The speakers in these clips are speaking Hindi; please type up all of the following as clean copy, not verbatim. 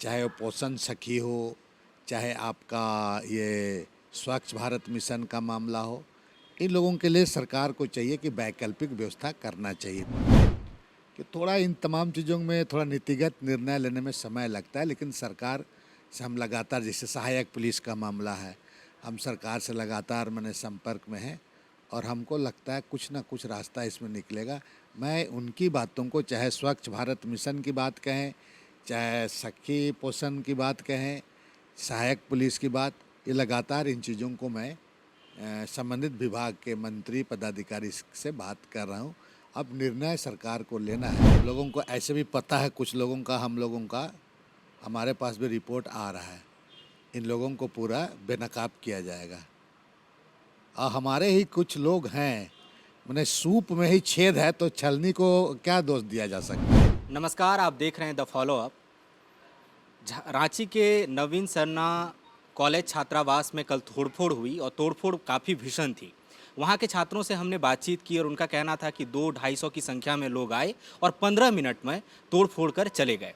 चाहे वो पोषण सखी हो, चाहे आपका ये स्वच्छ भारत मिशन का मामला हो, इन लोगों के लिए सरकार को चाहिए कि वैकल्पिक व्यवस्था करना चाहिए। कि थोड़ा इन तमाम चीज़ों में थोड़ा नीतिगत निर्णय लेने में समय लगता है, लेकिन सरकार से हम लगातार, जैसे सहायक पुलिस का मामला है, हम सरकार से लगातार मैंने संपर्क में हैं और हमको लगता है कुछ ना कुछ रास्ता इसमें निकलेगा। मैं उनकी बातों को, चाहे स्वच्छ भारत मिशन की बात कहें, चाहे सखी पोषण की बात कहें, सहायक पुलिस की बात, ये लगातार इन चीज़ों को मैं संबंधित विभाग के मंत्री पदाधिकारी से बात कर रहा हूँ। अब निर्णय सरकार को लेना है। लोगों को ऐसे भी पता है, कुछ लोगों का, हम लोगों का, हमारे पास भी रिपोर्ट आ रहा है, इन लोगों को पूरा बेनकाब किया जाएगा। और हमारे ही कुछ लोग हैं, मैंने सूप में ही छेद है तो छलनी को क्या दोष दिया जा सकता है। नमस्कार, आप देख रहे हैं द फॉलो अप। रांची के नवीन सरना कॉलेज छात्रावास में कल तोड़फोड़ हुई और तोड़फोड़ काफ़ी भीषण थी। वहाँ के छात्रों से हमने बातचीत की और उनका कहना था कि 200-250 की संख्या में लोग आए और 15 मिनट में तोड़फोड़ कर चले गए।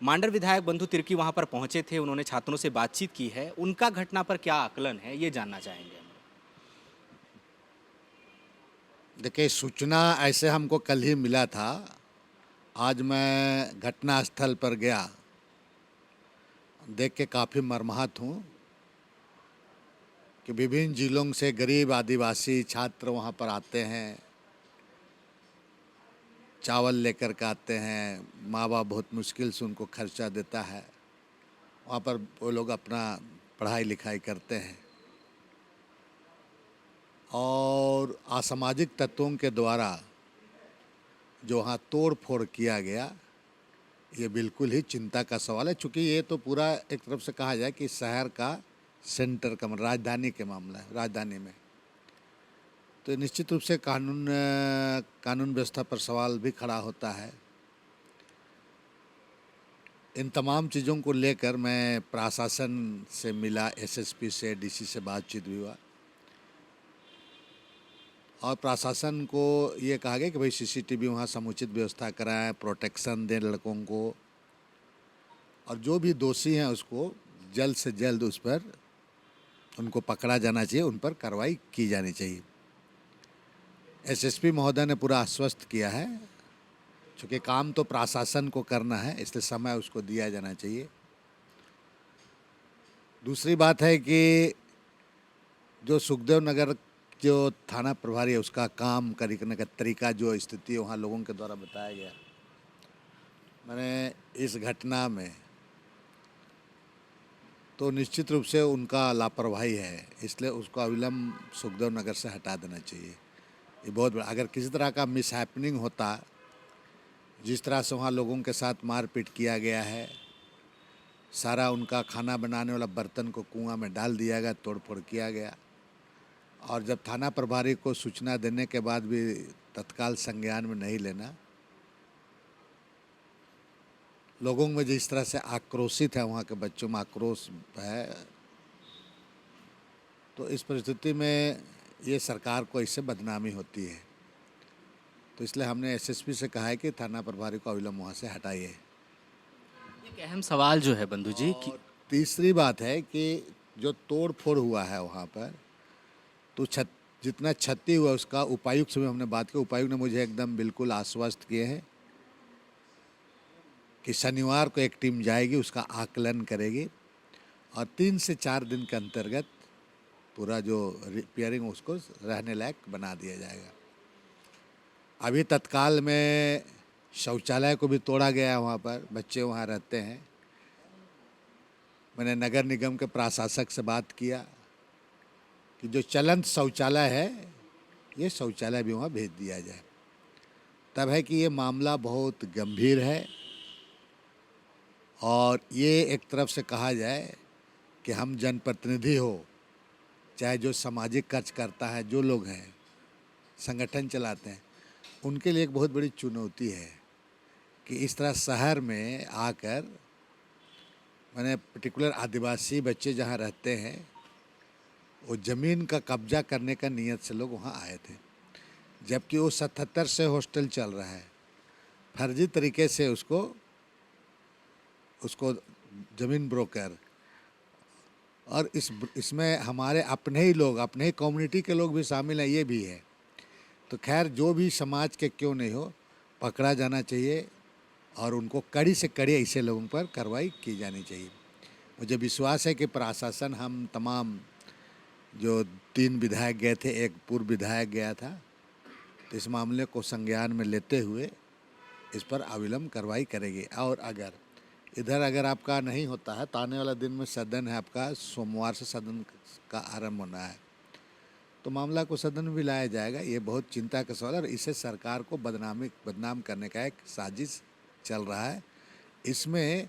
मांडर विधायक बंधु तिर्की वहाँ पर पहुँचे थे, उन्होंने छात्रों से बातचीत की है। उनका घटना पर क्या आकलन है, ये जानना चाहेंगे। देखिए, सूचना ऐसे हमको कल ही मिला था। आज मैं घटना स्थल पर गया, देख के काफ़ी मर्माहत हूँ कि विभिन्न जिलों से गरीब आदिवासी छात्र वहाँ पर आते हैं, चावल लेकर के आते हैं, माँ बाप बहुत मुश्किल से उनको खर्चा देता है, वहाँ पर वो लोग अपना पढ़ाई लिखाई करते हैं और असामाजिक तत्वों के द्वारा जो वहाँ तोड़ फोड़ किया गया, ये बिल्कुल ही चिंता का सवाल है। चूँकि ये तो पूरा एक तरफ से कहा जाए कि शहर का सेंटर का, राजधानी के मामला है, राजधानी में तो निश्चित रूप से कानून व्यवस्था पर सवाल भी खड़ा होता है। इन तमाम चीज़ों को लेकर मैं प्रशासन से मिला, एसएसपी से, डीसी से बातचीत भी हुआ और प्रशासन को ये कहा गया कि भाई सीसीटीवी वहाँ समुचित व्यवस्था कराएं, प्रोटेक्शन दें लड़कों को और जो भी दोषी हैं उसको जल्द से जल्द उस पर उनको पकड़ा जाना चाहिए, उन पर कार्रवाई की जानी चाहिए। एसएसपी महोदय ने पूरा आश्वस्त किया है, चूँकि काम तो प्रशासन को करना है, इसलिए समय उसको दिया जाना चाहिए। दूसरी बात है कि जो सुखदेव नगर जो थाना प्रभारी है, उसका काम करने का तरीका, जो स्थिति वहाँ लोगों के द्वारा बताया गया, मैंने इस घटना में तो निश्चित रूप से उनका लापरवाही है, इसलिए उसको अविलंब सुखदेव नगर से हटा देना चाहिए। ये बहुत बड़ा, अगर किसी तरह का मिसहैपनिंग होता, जिस तरह से वहाँ लोगों के साथ मारपीट किया गया है, सारा उनका खाना बनाने वाला बर्तन को कुआं में डाल दिया गया, तोड़फोड़ किया गया और जब थाना प्रभारी को सूचना देने के बाद भी तत्काल संज्ञान में नहीं लेना, लोगों में जिस तरह से आक्रोशित है, वहाँ के बच्चों में आक्रोश है, तो इस परिस्थिति में ये सरकार को इससे बदनामी होती है। तो इसलिए हमने एसएसपी से कहा है कि थाना प्रभारी को अविलंब वहाँ से हटाइए। एक अहम सवाल जो है बंधु जी कि और तीसरी बात है कि जो तोड़ फोड़ हुआ है वहाँ पर, तो जितना क्षति हुआ उसका उपायुक्त से भी हमने बात की। उपायुक्त ने मुझे एकदम बिल्कुल आश्वस्त किए हैं कि शनिवार को एक टीम जाएगी, उसका आकलन करेगी और 3 से 4 दिन के अंतर्गत पूरा जो रिपेयरिंग उसको रहने लायक बना दिया जाएगा। अभी तत्काल में शौचालय को भी तोड़ा गया है, वहाँ पर बच्चे वहाँ रहते हैं। मैंने नगर निगम के प्रशासक से बात किया कि जो चलंत शौचालय है, ये शौचालय भी वहाँ भेज दिया जाए। तब है कि ये मामला बहुत गंभीर है और ये एक तरफ से कहा जाए कि हम जनप्रतिनिधि हो, चाहे जो सामाजिक कार्य करता है, जो लोग हैं, संगठन चलाते हैं, उनके लिए एक बहुत बड़ी चुनौती है कि इस तरह शहर में आकर, मैंने पर्टिकुलर आदिवासी बच्चे जहाँ रहते हैं, वो ज़मीन का कब्जा करने का नीयत से लोग वहाँ आए थे, जबकि वो 77 से हॉस्टल चल रहा है। फर्जी तरीके से उसको ज़मीन ब्रोकर, और इसमें हमारे अपने ही लोग, अपने ही कम्युनिटी के लोग भी शामिल हैं, ये भी है। तो खैर जो भी समाज के क्यों नहीं हो, पकड़ा जाना चाहिए और उनको कड़ी से कड़ी ऐसे लोगों पर कार्रवाई की जानी चाहिए। मुझे विश्वास है कि प्रशासन, हम तमाम जो 3 विधायक गए थे, एक पूर्व विधायक गया था, तो इस मामले को संज्ञान में लेते हुए इस पर अविलंब कार्रवाई करेगी। और अगर आपका नहीं होता है तो आने वाला दिन में सदन है आपका, सोमवार से सदन का आरंभ होना है, तो मामला को सदन में भी लाया जाएगा। ये बहुत चिंता का सवाल है और इससे सरकार को बदनाम करने का एक साजिश चल रहा है। इसमें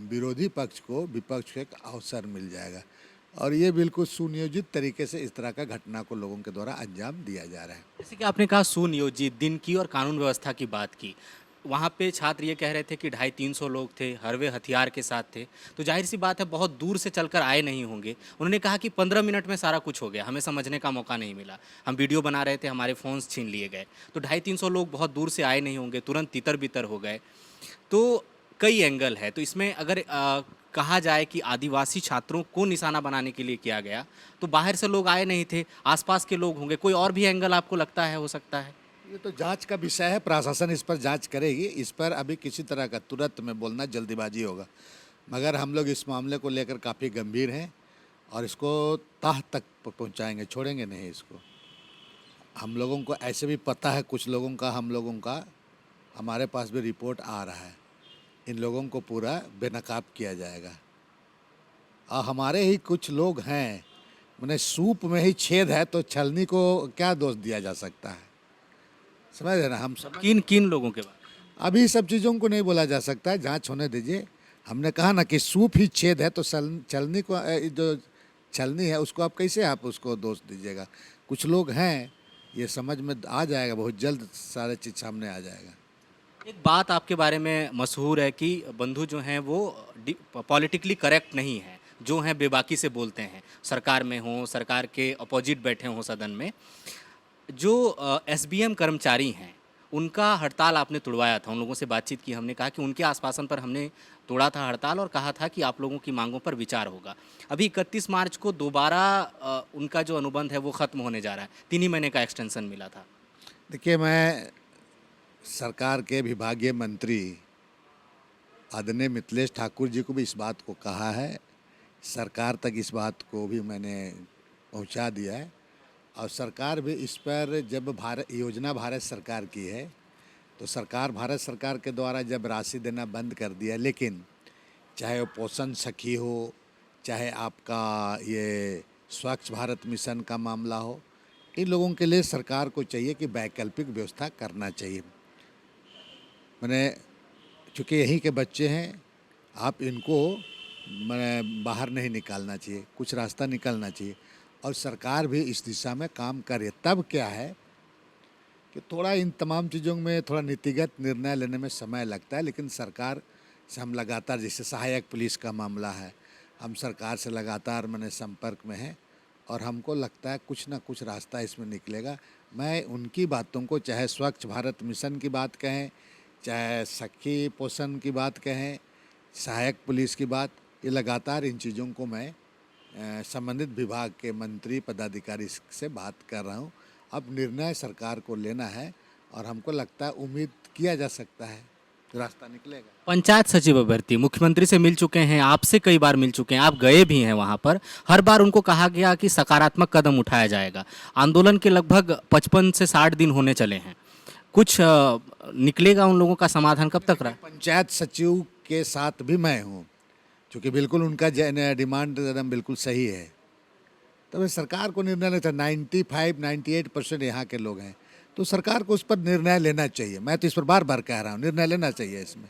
विरोधी पक्ष को, विपक्ष को एक अवसर मिल जाएगा और ये बिल्कुल सुनियोजित तरीके से इस तरह का घटना को लोगों के द्वारा अंजाम दिया जा रहा है। जैसे कि आपने कहा सुनियोजित, दिन की और कानून व्यवस्था की बात की, वहाँ पे छात्र ये कह रहे थे कि 250-300 लोग थे, हरवे हथियार के साथ थे, तो जाहिर सी बात है बहुत दूर से चलकर आए नहीं होंगे। उन्होंने कहा कि 15 मिनट में सारा कुछ हो गया, हमें समझने का मौका नहीं मिला, हम वीडियो बना रहे थे, हमारे फ़ोन्स छीन लिए गए। तो 250-300 लोग बहुत दूर से आए नहीं होंगे, तुरंत तितर बितर हो गए। तो कई एंगल है, तो इसमें अगर कहा जाए कि आदिवासी छात्रों को निशाना बनाने के लिए किया गया, तो बाहर से लोग आए नहीं थे, आसपास के लोग होंगे, कोई और भी एंगल आपको लगता है हो सकता है? ये तो जांच का विषय है, प्रशासन इस पर जांच करेगी। इस पर अभी किसी तरह का तुरंत में बोलना जल्दीबाजी होगा, मगर हम लोग इस मामले को लेकर काफ़ी गंभीर हैं और इसको तह तक पहुंचाएंगे, छोड़ेंगे नहीं इसको। हम लोगों को ऐसे भी पता है, कुछ लोगों का, हम लोगों का, हमारे पास भी रिपोर्ट आ रहा है, इन लोगों को पूरा बेनकाब किया जाएगा। और हमारे ही कुछ लोग हैं, मैंने सूप में ही छेद है तो छलनी को क्या दोष दिया जा सकता है, समझ रहे ना? हम सब किन किन लोगों के बारे में? अभी सब चीज़ों को नहीं बोला जा सकता है, जांच होने दीजिए। हमने कहा ना कि सूप ही छेद है तो छलनी को, जो छलनी है उसको आप कैसे आप उसको दोष दीजिएगा? कुछ लोग हैं, ये समझ में आ जाएगा, बहुत जल्द सारे चीज़ सामने आ जाएगा। एक बात आपके बारे में मशहूर है कि बंधु जो हैं वो पॉलिटिकली करेक्ट नहीं है, जो हैं बेबाकी से बोलते हैं, सरकार में हों, सरकार के अपोजिट बैठे हों सदन में। जो एसबीएम कर्मचारी हैं, उनका हड़ताल आपने तुड़वाया था, उन लोगों से बातचीत की, हमने कहा कि उनके आश्वासन पर हमने तोड़ा था हड़ताल और कहा था कि आप लोगों की मांगों पर विचार होगा। अभी 31 मार्च को दोबारा उनका जो अनुबंध है वो ख़त्म होने जा रहा है, 3 ही महीने का एक्सटेंशन मिला था। देखिए, मैं सरकार के विभागीय मंत्री आदरणीय मिथिलेश ठाकुर जी को भी इस बात को कहा है, सरकार तक इस बात को भी मैंने पहुंचा दिया है और सरकार भी इस पर, जब योजना भारत सरकार की है तो सरकार, भारत सरकार के द्वारा जब राशि देना बंद कर दिया, लेकिन चाहे वो पोषण सखी हो, चाहे आपका ये स्वच्छ भारत मिशन का मामला हो, इन लोगों के लिए सरकार को चाहिए कि वैकल्पिक व्यवस्था करना चाहिए। मैंने, चूँकि यहीं के बच्चे हैं, आप इनको मैंने बाहर नहीं निकालना चाहिए, कुछ रास्ता निकालना चाहिए और सरकार भी इस दिशा में काम करे। तब क्या है कि थोड़ा इन तमाम चीज़ों में थोड़ा नीतिगत निर्णय लेने में समय लगता है, लेकिन सरकार से हम लगातार, जैसे सहायक पुलिस का मामला है, हम सरकार से लगातार मैंने संपर्क में हैं और हमको लगता है कुछ ना कुछ रास्ता इसमें निकलेगा। मैं उनकी बातों को, चाहे स्वच्छ भारत मिशन की बात कहें, चाहे सखी पोषण की बात कहें, सहायक पुलिस की बात, ये लगातार इन चीज़ों को मैं संबंधित विभाग के मंत्री पदाधिकारी से बात कर रहा हूँ। अब निर्णय सरकार को लेना है और हमको लगता है, उम्मीद किया जा सकता है रास्ता निकलेगा। पंचायत सचिव अभ्यर्थी मुख्यमंत्री से मिल चुके हैं, आपसे कई बार मिल चुके हैं, आप गए भी हैं वहाँ पर, हर बार उनको कहा गया कि सकारात्मक कदम उठाया जाएगा। आंदोलन के लगभग 55 से 60 दिन होने चले हैं, कुछ निकलेगा उन लोगों का समाधान कब तक रहा? पंचायत सचिव के साथ भी मैं हूँ, क्योंकि बिल्कुल उनका डिमांड एकदम बिल्कुल सही है, तब सरकार को निर्णय लेना चाहिए। 95-98% यहाँ के लोग हैं, तो सरकार को उस पर निर्णय लेना चाहिए। मैं तो इस पर बार बार कह रहा हूँ, निर्णय लेना चाहिए इसमें।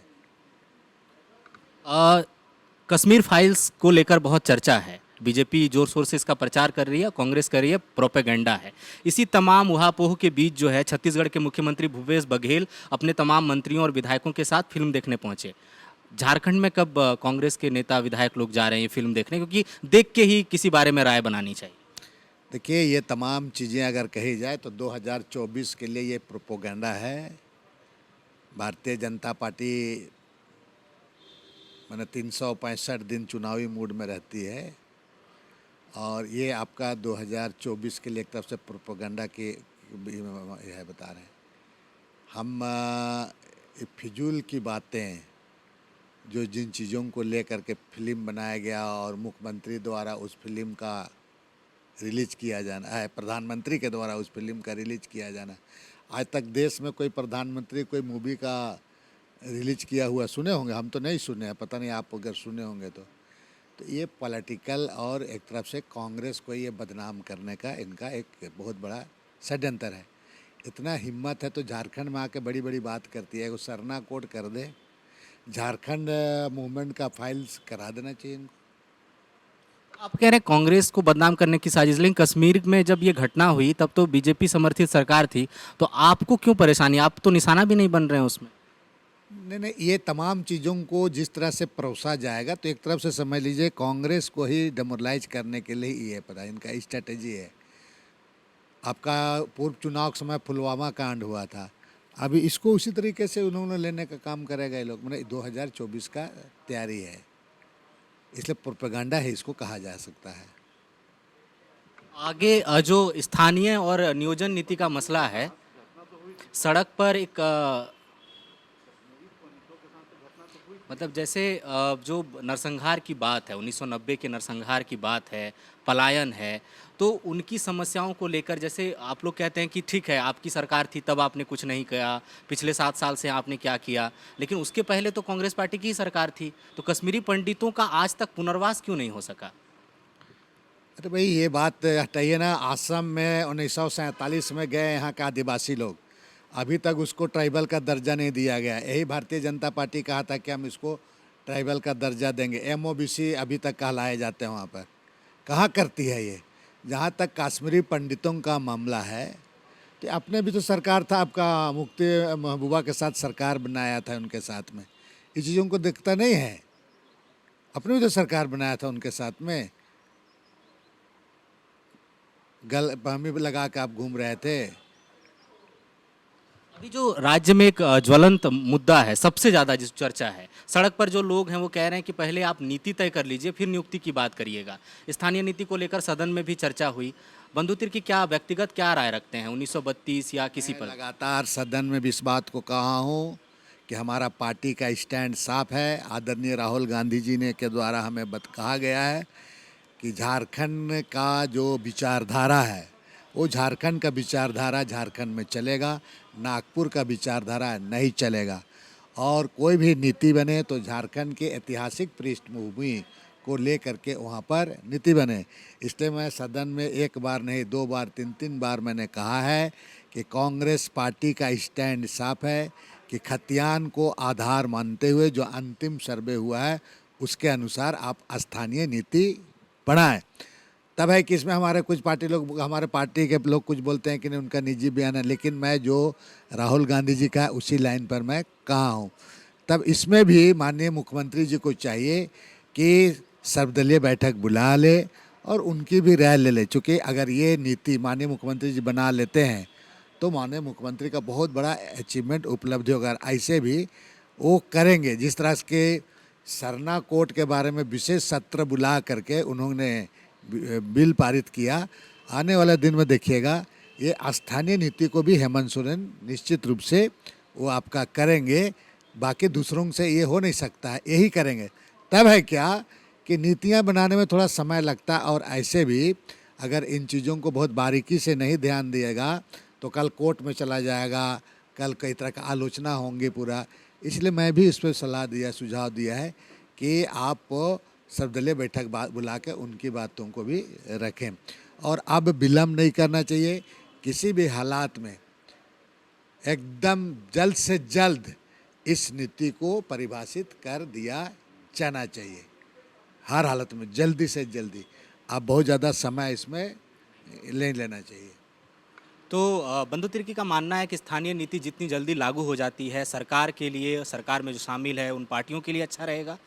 कश्मीर फाइल्स को लेकर बहुत चर्चा है, बीजेपी जोर शोर से इसका प्रचार कर रही है, कांग्रेस कर रही है, प्रोपेगेंडा है। इसी तमाम उहापोह के बीच जो है, छत्तीसगढ़ के मुख्यमंत्री भूपेश बघेल अपने तमाम मंत्रियों और विधायकों के साथ फिल्म देखने पहुंचे। झारखंड में कब कांग्रेस के नेता विधायक लोग जा रहे हैं फिल्म देखने, क्योंकि देख के ही किसी बारे में राय बनानी चाहिए? देखिए, ये तमाम चीज़ें अगर कही जाए तो 2024 के लिए ये प्रोपेगेंडा है। भारतीय जनता पार्टी मैंने 365 दिन चुनावी मूड में रहती है और ये आपका 2024 के लिए एक तरफ से प्रोपेगेंडा के यह बता रहे हैं हम फिजूल की बातें जो जिन चीज़ों को लेकर के फिल्म बनाया गया और मुख्यमंत्री द्वारा उस फिल्म का रिलीज किया जाना है, प्रधानमंत्री के द्वारा उस फिल्म का रिलीज किया जाना, आज तक देश में कोई प्रधानमंत्री कोई मूवी का रिलीज किया हुआ सुने होंगे? हम तो नहीं सुने हैं, पता नहीं आप अगर सुने होंगे तो ये पॉलिटिकल और एक तरफ से कांग्रेस को ये बदनाम करने का इनका एक बहुत बड़ा षड्यंत्र है। इतना हिम्मत है तो झारखंड में आके बड़ी बड़ी बात करती है, वो सरना कोड कर दे, झारखंड मूवमेंट का फाइल्स करा देना चाहिए इनको। आप कह रहे हैं कांग्रेस को बदनाम करने की साजिश, लेकिन कश्मीर में जब ये घटना हुई तब तो बीजेपी समर्थित सरकार थी, तो आपको क्यों परेशानी? आप तो निशाना भी नहीं बन रहे हैं उसमें। नहीं, ये तमाम चीज़ों को जिस तरह से परोसा जाएगा तो एक तरफ से समझ लीजिए कांग्रेस को ही डेमोरलाइज करने के लिए ये पता इनका स्ट्रेटेजी है। आपका पूर्व चुनाव के समय पुलवामा कांड हुआ था, अभी इसको उसी तरीके से उन्होंने लेने का काम करेगा ये लोग। मैंने 2024 का तैयारी है, इसलिए प्रोपेगेंडा है इसको कहा जा सकता है। आगे जो स्थानीय और नियोजन नीति का मसला है, सड़क पर एक मतलब जैसे जो नरसंहार की बात है, 1990 के नरसंहार की बात है, पलायन है, तो उनकी समस्याओं को लेकर जैसे आप लोग कहते हैं कि ठीक है आपकी सरकार थी तब आपने कुछ नहीं किया, पिछले 7 साल से आपने क्या किया, लेकिन उसके पहले तो कांग्रेस पार्टी की ही सरकार थी, तो कश्मीरी पंडितों का आज तक पुनर्वास क्यों नहीं हो सका? अरे भाई ये बात हटाइए ना, आसाम में 1947 में गए यहाँ के आदिवासी लोग, अभी तक उसको ट्राइबल का दर्जा नहीं दिया गया। यही भारतीय जनता पार्टी कहा था कि हम इसको ट्राइबल का दर्जा देंगे, MOBC अभी तक कहलाए जाते हैं वहाँ पर। कहाँ करती है ये? जहाँ तक कश्मीरी पंडितों का मामला है तो अपने भी तो सरकार था, आपका मुफ्ती महबूबा के साथ सरकार बनाया था उनके साथ में, इस चीज़ों को दिखता नहीं है। अपने भी तो सरकार बनाया था उनके साथ में, गलतफहमी लगा के आप घूम रहे थे। अभी जो राज्य में एक ज्वलंत मुद्दा है, सबसे ज़्यादा जिस चर्चा है, सड़क पर जो लोग हैं वो कह रहे हैं कि पहले आप नीति तय कर लीजिए फिर नियुक्ति की बात करिएगा। स्थानीय नीति को लेकर सदन में भी चर्चा हुई। बंधु तिर्की क्या व्यक्तिगत क्या राय रखते हैं 1932 या किसी पर? लगातार सदन में भी इस बात को कहा हूँ कि हमारा पार्टी का स्टैंड साफ है। आदरणीय राहुल गांधी जी ने के द्वारा हमें कहा गया है कि झारखंड का जो विचारधारा है वो झारखंड का विचारधारा झारखंड में चलेगा, नागपुर का विचारधारा नहीं चलेगा। और कोई भी नीति बने तो झारखंड के ऐतिहासिक पृष्ठभूमि को लेकर के वहाँ पर नीति बने। इसलिए मैं सदन में एक बार नहीं 2 बार 3 बार मैंने कहा है कि कांग्रेस पार्टी का स्टैंड साफ है कि खतियान को आधार मानते हुए जो अंतिम सर्वे हुआ है उसके अनुसार आप स्थानीय नीति बनाएं। तब है कि इसमें हमारे कुछ पार्टी लोग, हमारे पार्टी के लोग कुछ बोलते हैं कि नहीं उनका निजी बयान है, लेकिन मैं जो राहुल गांधी जी का है उसी लाइन पर मैं कहा हूँ। तब इसमें भी माननीय मुख्यमंत्री जी को चाहिए कि सर्वदलीय बैठक बुला ले और उनकी भी राय ले ले, चूँकि अगर ये नीति माननीय मुख्यमंत्री जी बना लेते हैं तो माननीय मुख्यमंत्री का बहुत बड़ा अचीवमेंट उपलब्धि होगा। ऐसे भी वो करेंगे, जिस तरह के सरना कोर्ट के बारे में विशेष सत्र बुला करके उन्होंने बिल पारित किया। आने वाले दिन में देखिएगा ये स्थानीय नीति को भी हेमंत सोरेन निश्चित रूप से वो आपका करेंगे, बाकी दूसरों से ये हो नहीं सकता है, यही करेंगे। तब है क्या कि नीतियां बनाने में थोड़ा समय लगता है और ऐसे भी अगर इन चीज़ों को बहुत बारीकी से नहीं ध्यान दिएगा तो कल कोर्ट में चला जाएगा, कल कई तरह का आलोचना होंगी पूरा। इसलिए मैं भी इस पर सलाह दिया, सुझाव दिया है कि आप सर्वदलीय बैठक बुला के उनकी बातों को भी रखें और अब विलम्ब नहीं करना चाहिए। किसी भी हालात में एकदम जल्द से जल्द इस नीति को परिभाषित कर दिया जाना चाहिए, हर हालत में जल्दी से जल्दी। अब बहुत ज़्यादा समय इसमें नहीं लेना चाहिए। तो बंधु तिर्की का मानना है कि स्थानीय नीति जितनी जल्दी लागू हो जाती है सरकार के लिए, सरकार में जो शामिल है उन पार्टियों के लिए अच्छा रहेगा।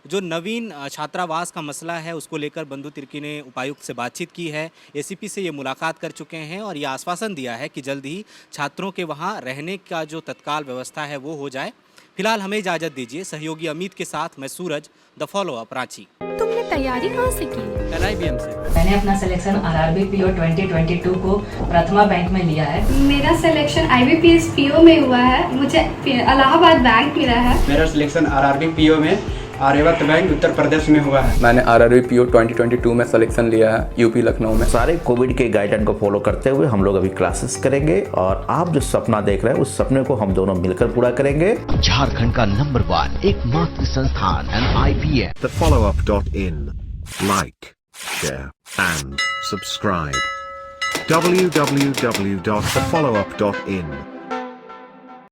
जो नवीन छात्रावास का मसला है उसको लेकर बंधु तिर्की ने उपायुक्त से बातचीत की है, ACP से ये मुलाकात कर चुके हैं और ये आश्वासन दिया है कि जल्द ही छात्रों के वहाँ रहने का जो तत्काल व्यवस्था है वो हो जाए। फिलहाल हमें इजाज़त दीजिए। सहयोगी अमित के साथ मैं सूरज, द फॉलो अप, रांची। तुमने तैयारी कहाँ से की? LIBM से। मैंने अपना सिलेक्शन RRB PO 2022 को प्रथमा बैंक में लिया है। मेरा सिलेक्शन IBPS PO में हुआ है। मुझे इलाहाबाद बैंक मिला है। मेरा सिलेक्शन RRB PO में आर्यवर्त बैंक उत्तर प्रदेश में हुआ है। मैंने RRB PO 2022 में सिलेक्शन लिया है यूपी लखनऊ में। सारे कोविड के गाइडलाइन को फॉलो करते हुए हम लोग अभी क्लासेस करेंगे और आप जो सपना देख रहे हैं उस सपने को हम दोनों मिलकर पूरा करेंगे। झारखंड का नंबर 1 एकमात्र संस्थान NIPS। TheFollowUp.in. Like, share and subscribe. www.thefollowup.in